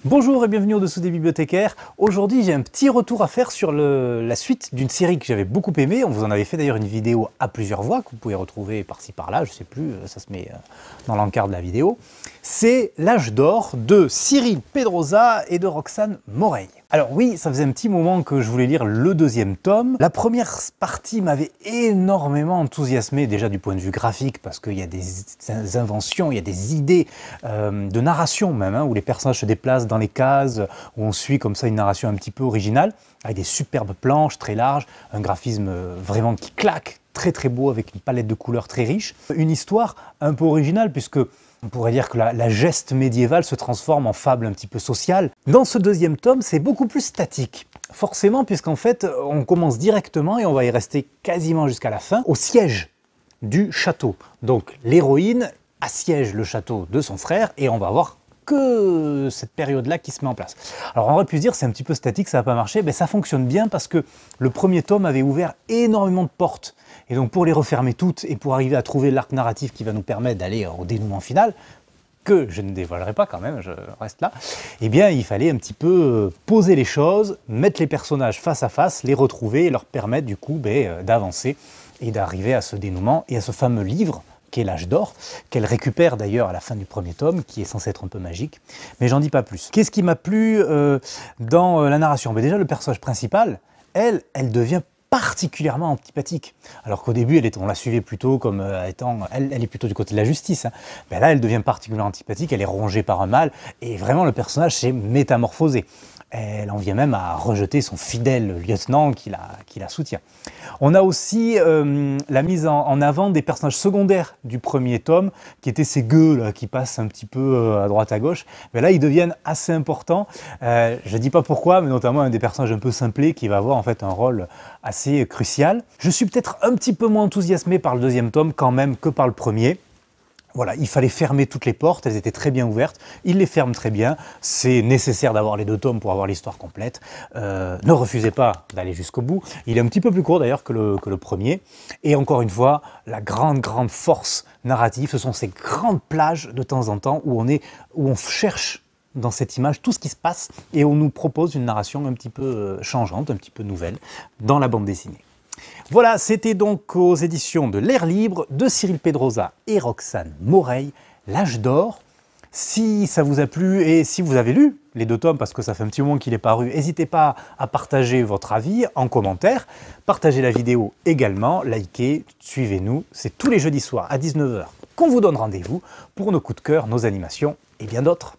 Bonjour et bienvenue au-dessous des bibliothécaires. Aujourd'hui, j'ai un petit retour à faire sur la suite d'une série que j'avais beaucoup aimée. On vous en avait fait d'ailleurs une vidéo à plusieurs voix que vous pouvez retrouver par-ci par-là, je ne sais plus, ça se met dans l'encart de la vidéo. C'est L'Âge d'Or de Cyril Pedrosa et de Roxane Moreil. Alors oui, ça faisait un petit moment que je voulais lire le deuxième tome. La première partie m'avait énormément enthousiasmé, déjà du point de vue graphique, parce qu'il y a des inventions, il y a des idées de narration même, où les personnages se déplacent dans les cases, où on suit comme ça une narration un petit peu originale, avec des superbes planches très larges, un graphisme vraiment qui claque, très très beau, avec une palette de couleurs très riche. Une histoire un peu originale, puisque on pourrait dire que la geste médiévale se transforme en fable un petit peu sociale. Dans ce deuxième tome, c'est beaucoup plus statique. Forcément, puisqu'en fait, on commence directement, et on va y rester quasiment jusqu'à la fin, au siège du château. Donc l'héroïne assiège le château de son frère, et on va voir que cette période-là qui se met en place. Alors on aurait pu se dire c'est un petit peu statique, ça va pas marcher, mais ça fonctionne bien parce que le premier tome avait ouvert énormément de portes. Et donc pour les refermer toutes et pour arriver à trouver l'arc narratif qui va nous permettre d'aller au dénouement final, que je ne dévoilerai pas quand même, je reste là, eh bien il fallait un petit peu poser les choses, mettre les personnages face à face, les retrouver et leur permettre du coup d'avancer et d'arriver à ce dénouement et à ce fameux livre qui est L'Âge d'Or, qu'elle récupère d'ailleurs à la fin du premier tome, qui est censé être un peu magique, mais j'en dis pas plus. Qu'est-ce qui m'a plu dans la narration? Déjà, le personnage principal, elle devient particulièrement antipathique. Alors qu'au début, on la suivait plutôt comme étant... Elle est plutôt du côté de la justice. Mais là, elle devient particulièrement antipathique, elle est rongée par un mal, et vraiment, le personnage s'est métamorphosé. Elle en vient même à rejeter son fidèle lieutenant qui la soutient. On a aussi la mise en avant des personnages secondaires du premier tome, qui étaient ces gueux là, qui passent un petit peu à droite à gauche. Mais là, ils deviennent assez importants. Je ne dis pas pourquoi, mais notamment un des personnages un peu simplés qui va avoir en fait un rôle assez crucial. Je suis peut-être un petit peu moins enthousiasmé par le deuxième tome quand même que par le premier. Voilà, il fallait fermer toutes les portes, elles étaient très bien ouvertes, il les ferme très bien, c'est nécessaire d'avoir les deux tomes pour avoir l'histoire complète. Ne refusez pas d'aller jusqu'au bout, il est un petit peu plus court d'ailleurs que le premier. Et encore une fois, la grande force narrative, ce sont ces grandes plages de temps en temps où on cherche dans cette image tout ce qui se passe et on nous propose une narration un petit peu changeante, un petit peu nouvelle dans la bande dessinée. Voilà, c'était donc aux éditions de l'Air Libre de Cyril Pedrosa et Roxane Moreil, L'Âge d'Or. Si ça vous a plu et si vous avez lu les deux tomes, parce que ça fait un petit moment qu'il est paru, n'hésitez pas à partager votre avis en commentaire, partagez la vidéo également, likez, suivez-nous, c'est tous les jeudis soirs à 19 h qu'on vous donne rendez-vous pour nos coups de cœur, nos animations et bien d'autres.